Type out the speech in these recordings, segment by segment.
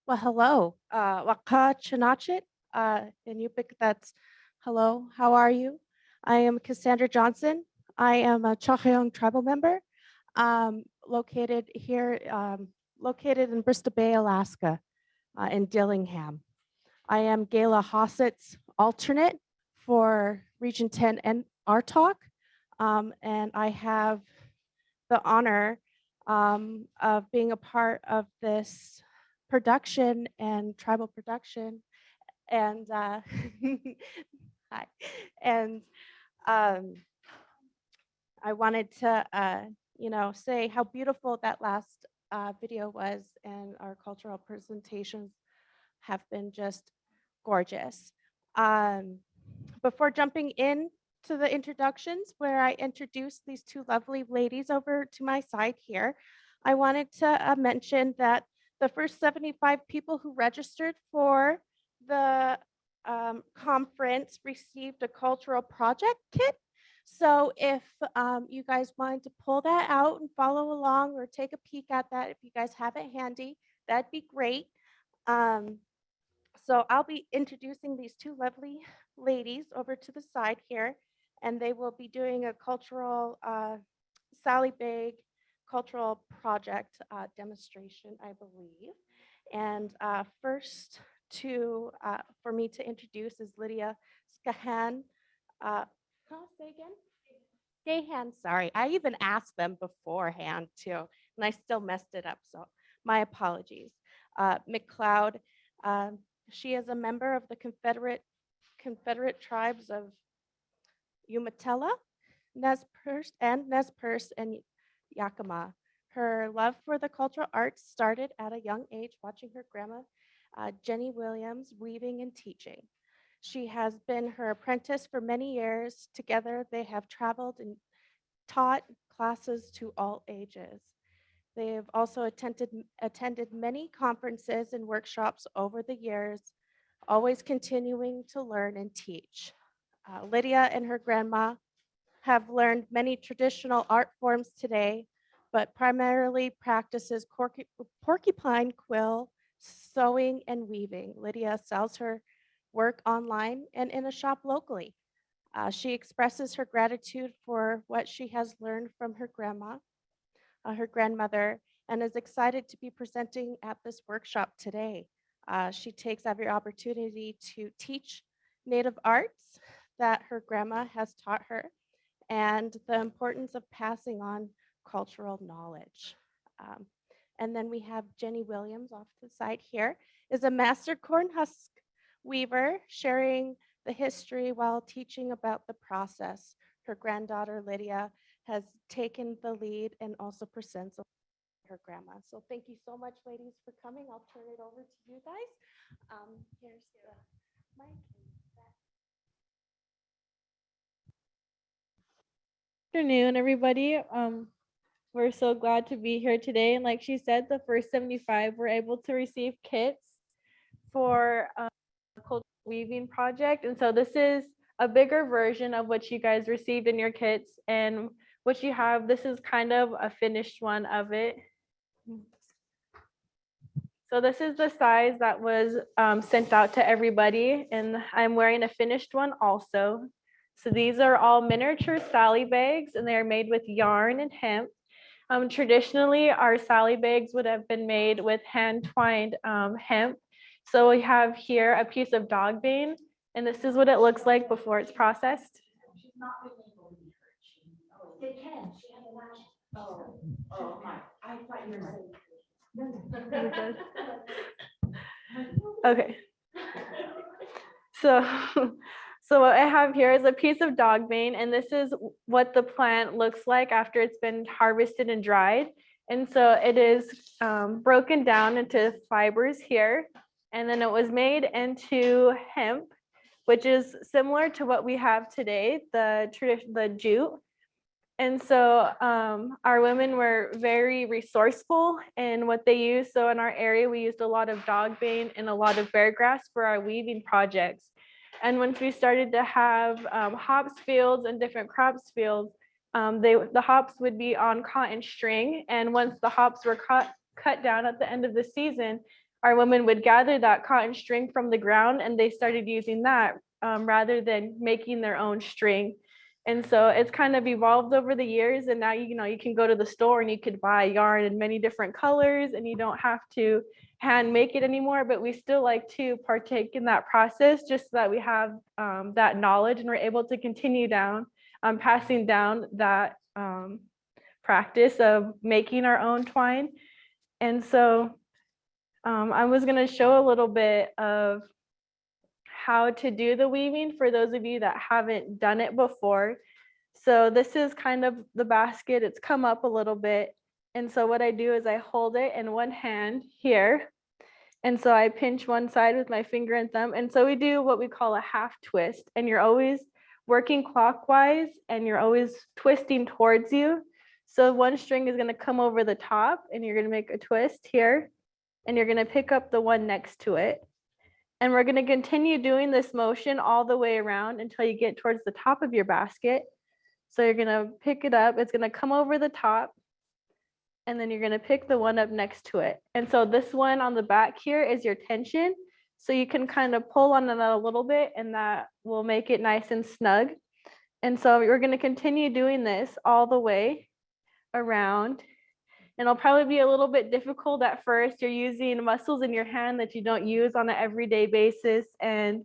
Well, hello. Waka Chanachit. In Yupik, that's hello. How are you? I am Cassandra Johnson. I am a Chakhayong tribal member, located here, located in Bristol Bay, Alaska, in Dillingham. I am Gayla Hossett's alternate for Region 10 and our talk, and I have the honor of being a part of this production and tribal production. And hi. And um, I wanted to, say how beautiful that last video was, and our cultural presentations have been just gorgeous. Um, Before jumping in to the introductions, where I introduce these two lovely ladies over to my side here, I wanted to mention that the first 75 people who registered for the conference received a cultural project kit. So if you guys wanted to pull that out and follow along or take a peek at that, if you guys have it handy, that'd be great. Um, so I'll be introducing these two lovely ladies over to the side here, and they will be doing a cultural Sally Bag cultural project demonstration, I believe. And first for me to introduce is Lydia Skahan. Can I say again? Skahan, sorry. I even asked them beforehand too, and I still messed it up. So my apologies. McLeod, um, she is a member of the Confederate tribes of Umatilla, Nez Perce, and Yakima. Her love for the cultural arts started at a young age, watching her grandma, Jenny Williams, weaving and teaching. She has been her apprentice for many years. Together, they have traveled and taught classes to all ages. They have also attended many conferences and workshops over the years, always continuing to learn and teach. Lydia and her grandma have learned many traditional art forms today, but primarily practices porcupine quill, sewing, and weaving. Lydia sells her work online and in a shop locally. She expresses her gratitude for what she has learned from her grandmother, and is excited to be presenting at this workshop today. She takes every opportunity to teach Native arts that her grandma has taught her, and the importance of passing on cultural knowledge. Um, and then we have Jenny Williams off to the side here, is a master corn husk weaver, sharing the history while teaching about the process. Her granddaughter Lydia has taken the lead and also presents her grandma. So thank you so much, ladies, for coming. I'll turn it over to you guys. Here's the mic. Afternoon, everybody. We're so glad to be here today. And like she said, the first 75 were able to receive kits for the cultural weaving project. And so this is a bigger version of what you guys received in your kits. And what you have, this is kind of a finished one of it. So this is the size that was sent out to everybody. And I'm wearing a finished one also. So these are all miniature Sally bags, and they are made with yarn and hemp. Traditionally, our Sally bags would have been made with hand twined hemp. So we have here a piece of dog bane, and this is what it looks like before it's processed. She's not been able to be hurt. They can. She has a latch. Oh my! I thought you were saying. Okay. So, so what I have here is a piece of dog bane, and this is what the plant looks like after it's been harvested and dried. And so it is broken down into fibers here, and then it was made into hemp, which is similar to what we have today, the jute. And so our women were very resourceful in what they used. So in our area, we used a lot of dog bane and a lot of bear grass for our weaving projects. And once we started to have hops fields and different crops fields, the hops would be on cotton string. And once the hops were cut down at the end of the season, our women would gather that cotton string from the ground, and they started using that rather than making their own string. And so it's kind of evolved over the years, and now you can go to the store and you could buy yarn in many different colors, and you don't have to hand make it anymore. But we still like to partake in that process just so that we have that knowledge, and we're able to continue down passing down that practice of making our own twine. And so I was going to show a little bit of how to do the weaving for those of you that haven't done it before. So this is kind of the basket. It's come up a little bit. And so what I do is I hold it in one hand here. And so I pinch one side with my finger and thumb. And so we do what we call a half twist. And you're always working clockwise and you're always twisting towards you. So one string is going to come over the top and you're going to make a twist here. And you're going to pick up the one next to it. And we're going to continue doing this motion all the way around until you get towards the top of your basket. So you're going to pick it up. It's going to come over the top. And then you're going to pick the one up next to it. And so this one on the back here is your tension. So you can kind of pull on that a little bit, and that will make it nice and snug. And so we're going to continue doing this all the way around. And it'll probably be a little bit difficult at first. You're using muscles in your hand that you don't use on an everyday basis. And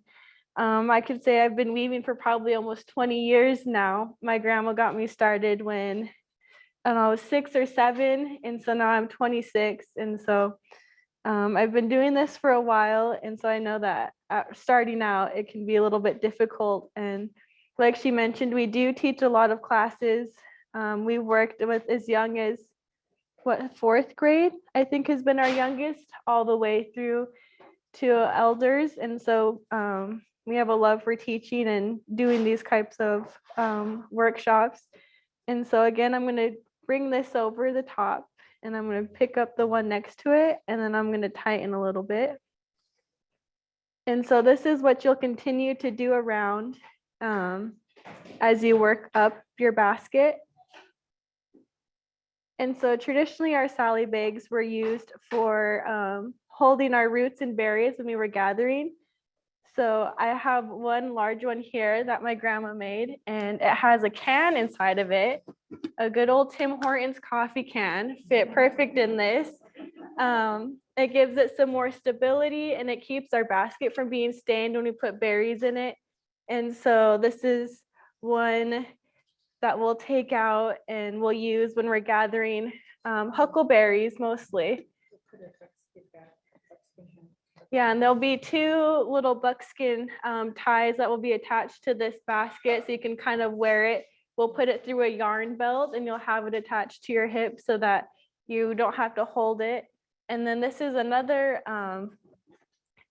I could say I've been weaving for probably almost 20 years now. My grandma got me started when I was 6 or 7, and so now I'm 26. And so I've been doing this for a while. And so I know that starting out, it can be a little bit difficult. And like she mentioned, we do teach a lot of classes. We worked with as young as 4th grade, I think has been our youngest, all the way through to elders. And so we have a love for teaching and doing these types of workshops. And so again, I'm going to bring this over the top, and I'm going to pick up the one next to it, and then I'm going to tighten a little bit. And so this is what you'll continue to do around as you work up your basket. And so traditionally our sally bags were used for holding our roots and berries when we were gathering. So I have one large one here that my grandma made, and it has a can inside of it. A good old Tim Hortons coffee can fit perfect in this. It gives it some more stability, and it keeps our basket from being stained when we put berries in it. And so this is one that we'll take out and we'll use when we're gathering huckleberries mostly. Yeah, and there'll be 2 little buckskin ties that will be attached to this basket, so you can kind of wear it. We'll put it through a yarn belt, and you'll have it attached to your hip so that you don't have to hold it. And then this is another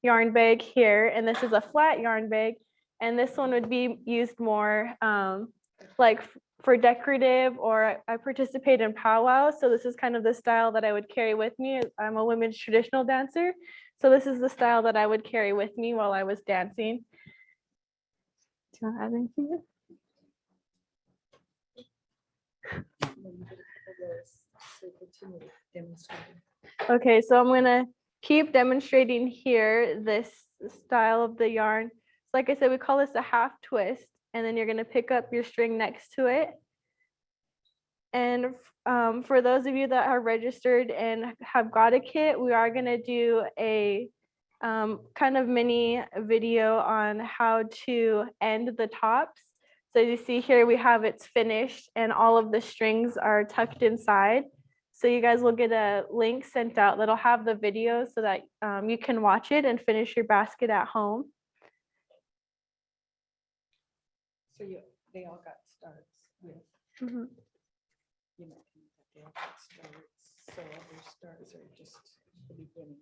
yarn bag here, and this is a flat yarn bag. And this one would be used more like for decorative, or I participate in powwows. So this is kind of the style that I would carry with me. I'm a women's traditional dancer. So this is the style that I would carry with me while I was dancing. Do you want to add anything? Okay, so I'm gonna keep demonstrating here this style of the yarn. So like I said, we call this a half twist, and then you're gonna pick up your string next to it. And for those of you that are registered and have got a kit, we are gonna do a kind of mini video on how to end the tops. So you see here, we have it's finished and all of the strings are tucked inside. So you guys will get a link sent out that'll have the video so that you can watch it and finish your basket at home. So they all got starts with, Mhm. you know, they all got starts, so other starts are just the beginning.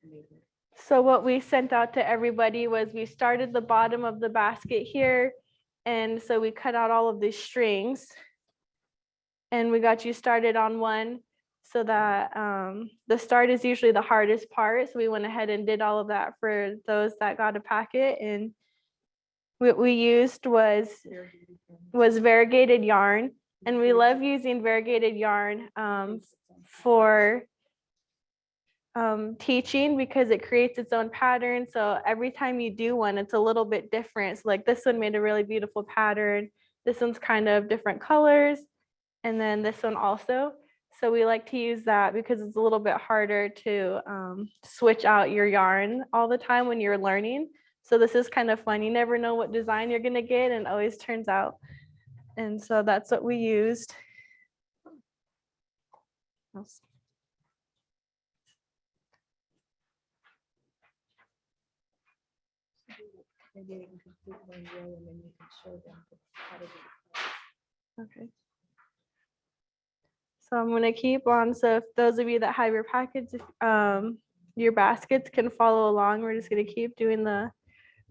Maybe. So what we sent out to everybody was we started the bottom of the basket here. And so we cut out all of these strings and we got you started on one, so that the start is usually the hardest part. So we went ahead and did all of that for those that got a packet. And what we used was variegated yarn. And we love using variegated yarn for teaching because it creates its own pattern. So every time you do one, it's a little bit different. So like this one made a really beautiful pattern. This one's kind of different colors. And then this one also. So we like to use that because it's a little bit harder to switch out your yarn all the time when you're learning. So this is kind of fun. You never know what design you're gonna get, and it always turns out. And so that's what we used. Maybe you can complete one row and then you can show them how to do it. Okay. So I'm gonna keep on. So if those of you that have your packets, your baskets can follow along. We're just gonna keep doing the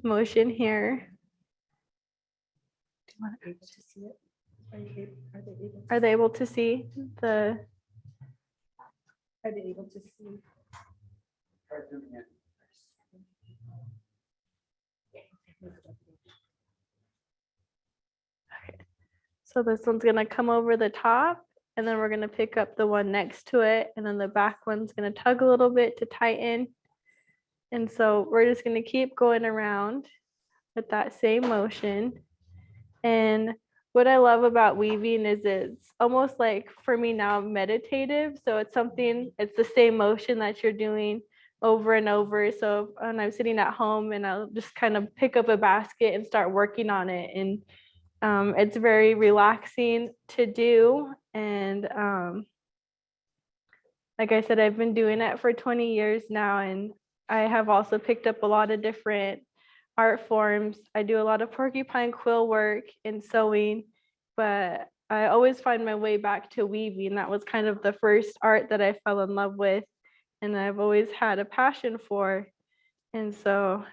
motion here. Able to see it? Are they able? Are they able to see the? Are they able to see? So this one's gonna come over the top, and then we're gonna pick up the one next to it, and then the back one's gonna tug a little bit to tighten. And so we're just gonna keep going around with that same motion. And what I love about weaving is it's almost like, for me now, meditative. So it's something, it's the same motion that you're doing over and over. So when I'm sitting at home and I'll just kind of pick up a basket and start working on it. And it's very relaxing to do. And like I said, I've been doing it for 20 years now, and I have also picked up a lot of different art forms. I do a lot of porcupine quill work and sewing, but I always find my way back to weaving. That was kind of the first art that I fell in love with, and I've always had a passion for. And so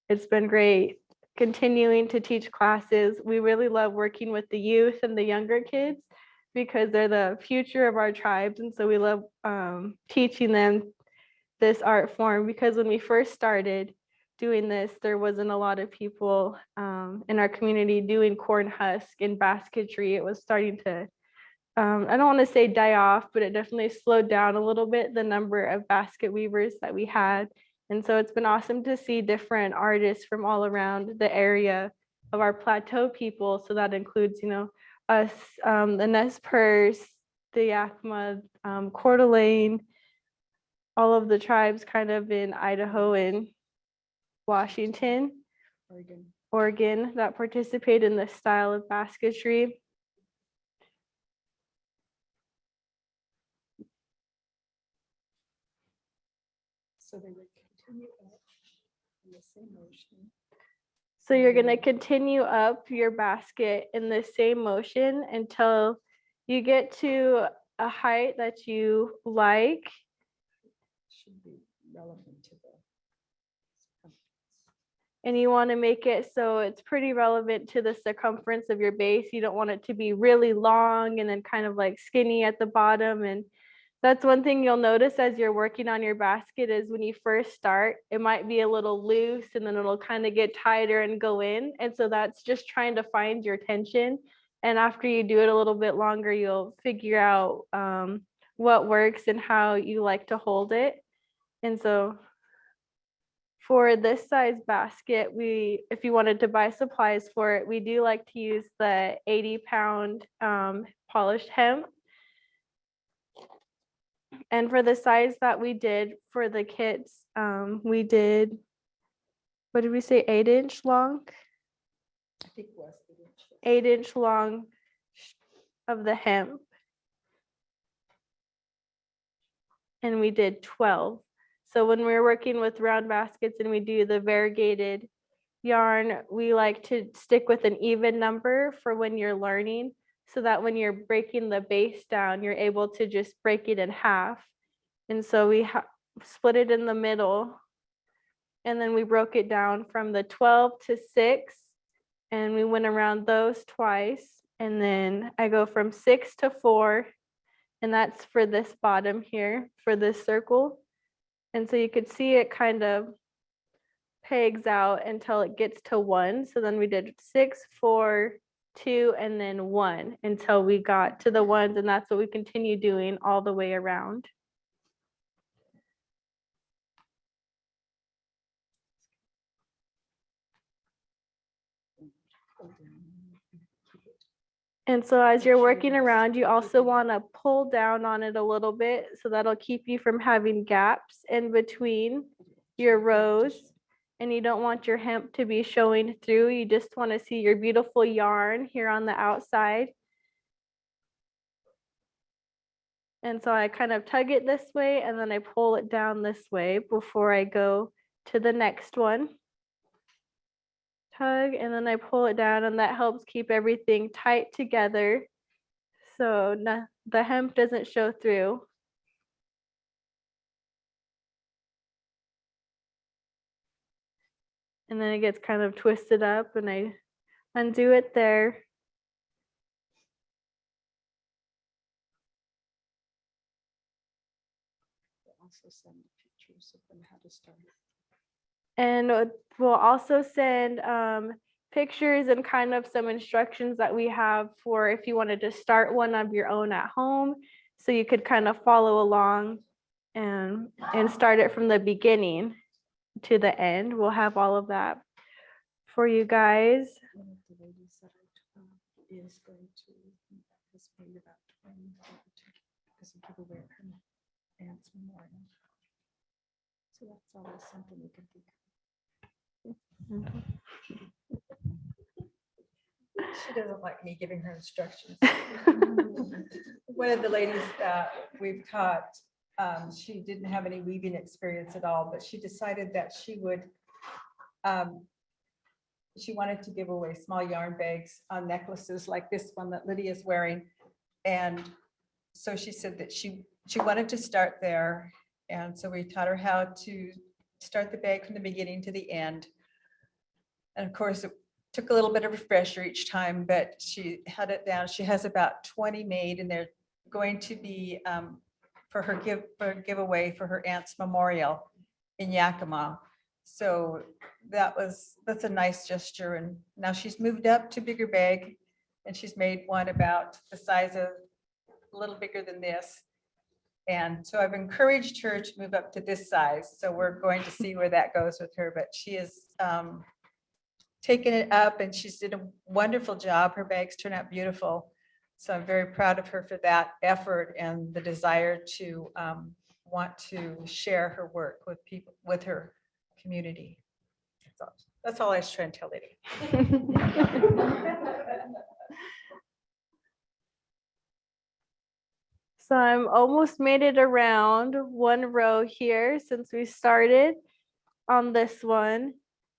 it's been great continuing to teach classes. We really love working with the youth and the younger kids because they're the future of our tribes. And so we love teaching them this art form, because when we first started doing this, there wasn't a lot of people in our community doing corn husk and basketry. It was starting to, I don't want to say die off, but it definitely slowed down a little bit, the number of basket weavers that we had. And so it's been awesome to see different artists from all around the area of our plateau people. So that includes, you know, us, the Nez Perce, the Yakima, Coeur d'Alene, all of the tribes kind of in Idaho and Washington, Oregon that participate in this style of basketry. So they would continue up in the same motion. So you're going to continue up your basket in the same motion until you get to a height that you like. Should be relevant to the circumference. And you want to make it so it's pretty relevant to the circumference of your base. You don't want it to be really long and then kind of like skinny at the bottom. And that's one thing you'll notice as you're working on your basket is when you first start, it might be a little loose and then it'll kind of get tighter and go in. And so that's just trying to find your tension. And after you do it a little bit longer, you'll figure out what works and how you like to hold it. And so for this size basket, if you wanted to buy supplies for it, we do like to use the 80-pound polished hemp. And for the size that we did for the kits, we did, what did we say, 8-inch long? I think it was 8-inch long of the hemp. And we did 12. So when we're working with round baskets and we do the variegated yarn, we like to stick with an even number for when you're learning, so that when you're breaking the base down, you're able to just break it in half. And so we split it in the middle, and then we broke it down from the 12 to 6, and we went around those twice. And then I go from 6 to 4, and that's for this bottom here, for this circle. And so you could see it kind of pegs out until it gets to 1. So then we did 6, 4, 2, and then 1 until we got to the ones, and that's what we continue doing all the way around. pull down and keep it. And so as Make you're sure working that's around, you also keeping- want to pull down on it a little bit, so that'll keep you from having gaps in between your rows. And you don't want your hemp to be showing through. You just want to see your beautiful yarn here on the outside. And so I kind of tug it this way and then I pull it down this way before I go to the next one. Tug and then I pull it down, and that helps keep everything tight together so the hemp doesn't show through. And then it gets kind of twisted up and I undo it there. Also send pictures of them how to start. And we'll also send pictures and kind of some instructions that we have for if you wanted to start one of your own at home. So you could kind of follow along and start it from the beginning to the end. We'll have all of that for you guys. One of the ladies that I took is going to, has made about 20 as a giveaway at her aunt's memorial. So that's always something we can think She doesn't like me giving her instructions. One of the ladies that we've taught, she didn't have any weaving experience at all, but she decided that she would, she wanted to give away small yarn bags on necklaces like this one that Lydia's wearing. And so she said that she wanted to start there. And so we taught her how to start the bag from the beginning to the end. And of course, it took a little bit of refresher each time, but she had it down. She has about 20 made, and they're going to be for her giveaway for her aunt's memorial in Yakima. So that's a nice gesture. And now she's moved up to bigger bag, and she's made one about the size of a little bigger than this. And so I've encouraged her to move up to this size. So we're going to see where that goes with her, but she is taken it up and she's did a wonderful job. Her bags turn out beautiful. So I'm very proud of her for that effort and the desire to want to share her work with people, with her community. So that's all I was trying to tell Lydia. So I'm almost made it around one row here since we started on this one.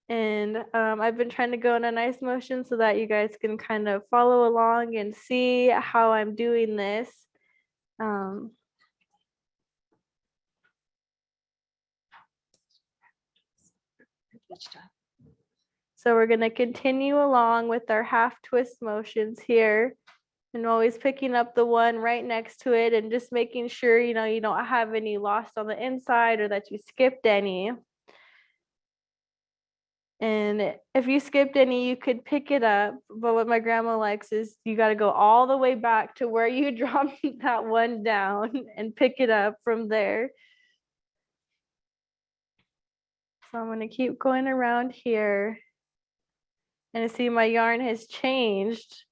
And I've been trying to go in a nice motion so that you guys can kind of follow along and see how I'm doing this. So we're going to continue along with our half twist motions here, and always picking up the one right next to it and just making sure, you know, you don't have any lost on the inside or that you skipped any. And if you skipped any, you could pick it up. But what my grandma likes is you got to go all the way back to where you dropped that one down and pick it up from there. So I'm going to keep going around here. And see, my yarn has changed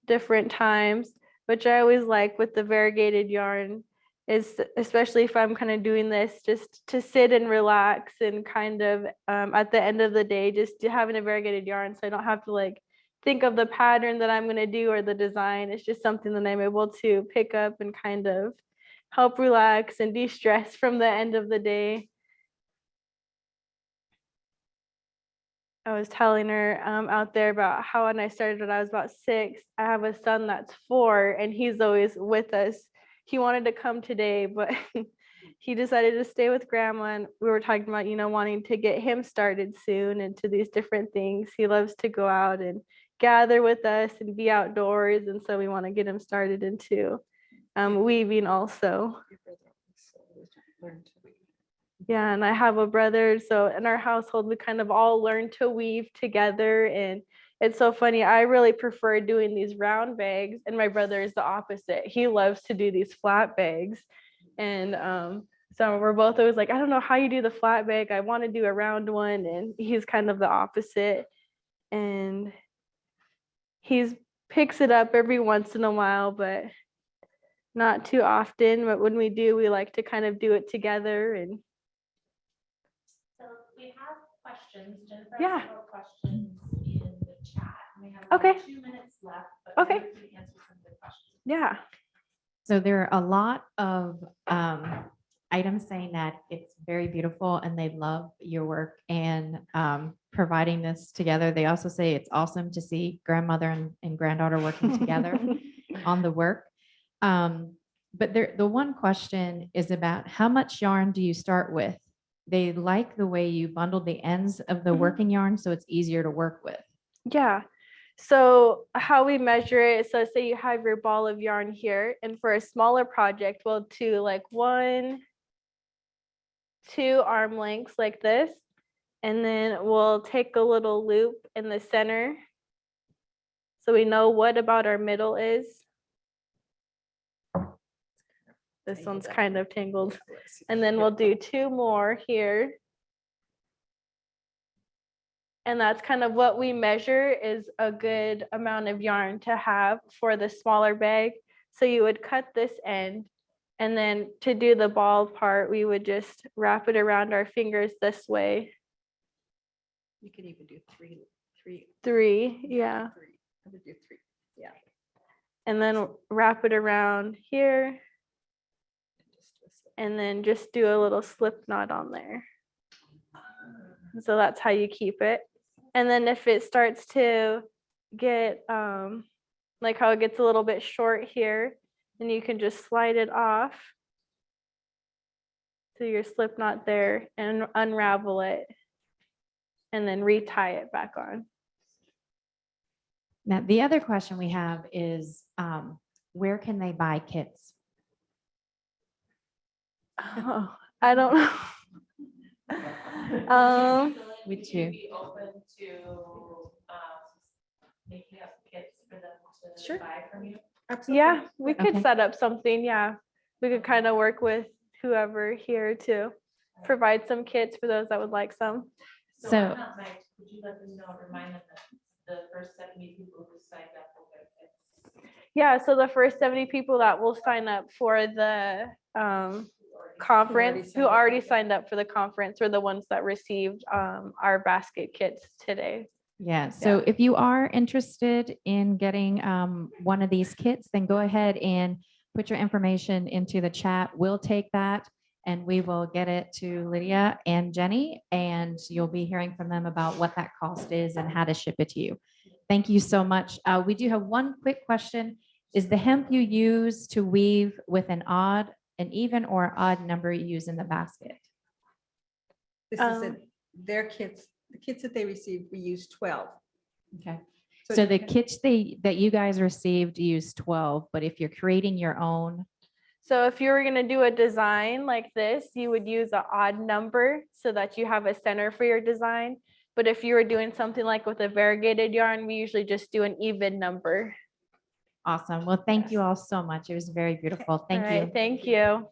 different times, which I always like with the variegated yarn, is especially if I'm kind of doing this just to sit and relax and kind of at the end of the day, just having a variegated yarn so I don't have to like think of the pattern that I'm going to do or the design. It's just something that I'm able to pick up and kind of help relax and de-stress from the end of the day. I was telling her out there about how when I started when I was about 6, I have a son that's 4 and he's always with us. He wanted to come today, but he decided to stay with grandma. And we were talking about, you know, wanting to get him started soon into these different things. He loves to go out and gather with us and be outdoors. And so we want to get him started into weaving also. Yeah, and I have a brother, so in our household, we kind of all learn to weave together. And it's so funny. I really prefer doing these round bags, and my brother is the opposite. He loves to do these flat bags. And so we're both always like, I don't know how you do the flat bag. I want to do a round one. And he's kind of the opposite. And He's picks it up every once in a while, but not too often. But when we do, we like to kind of do it together. And So we have questions. Jennifer Yeah. has several questions in the chat. We have Okay. about 2 minutes left. But Okay. maybe we can answer some of the questions. yeah, So there are a lot of items saying that it's very beautiful and they love your work and providing this together. They also say it's awesome to see grandmother and granddaughter working together on the work. But the one question is about how much yarn do you start with? They like the way you bundled the ends of the Mhm. working yarn, so it's easier to work with. yeah. So how we measure it, so say you have your ball of yarn here, and for a smaller project, we'll do like 1, 2 arm lengths like this, and then we'll take a little loop in the center, so we know what about our middle is. This one's kind of tangled. And then we'll do 2 more here. And that's kind of what we measure is a good amount of yarn to have for the smaller bag. So you would cut this end, and then to do the ball part, we would just wrap it around our fingers this way. You can even do three. 3, yeah. I would do 3. Yeah. And then wrap it around here, Just twist it. and then just do a little slip knot on there. So that's how you keep it. And then if it starts to get, like how it gets a little bit short here, then you can just slide it off to your slip knot there and unravel it, and then retie it back on. Now, the other question we have is where can they buy kits? Oh, I don't know. Me Would too. you be open to making up kits for them to Sure. buy from you? Yeah, we could Okay. set up something. Yeah, we could kind of work with whoever here to provide some kits for those that would like some. So- on that night, could you let them know, remind them that the first 70 people who signed up will get kits? Yeah, so the first 70 people that will sign up for the conference, who already signed up for the conference, were the ones that received our basket kits today. Yeah, so if you are interested in getting one of these kits, then go ahead and put your information into the chat. We'll take that and we will get it to Lydia and Jenny, and you'll be hearing from them about what that cost is and how to ship it to you. Thank you so much. We do have one quick question. Is the hemp you use to weave with an even or odd number you use in the basket? This is their kits, the kits that they received, we used 12. Okay. So So it the depends- kits that you guys received use 12, but if you're creating your own, So if you were gonna do a design like this, you would use an odd number so that you have a center for your design. But if you were doing something like with a variegated yarn, we usually just do an even number. awesome. Well, thank you all so much. It was very beautiful. Thank All right, you. thank you.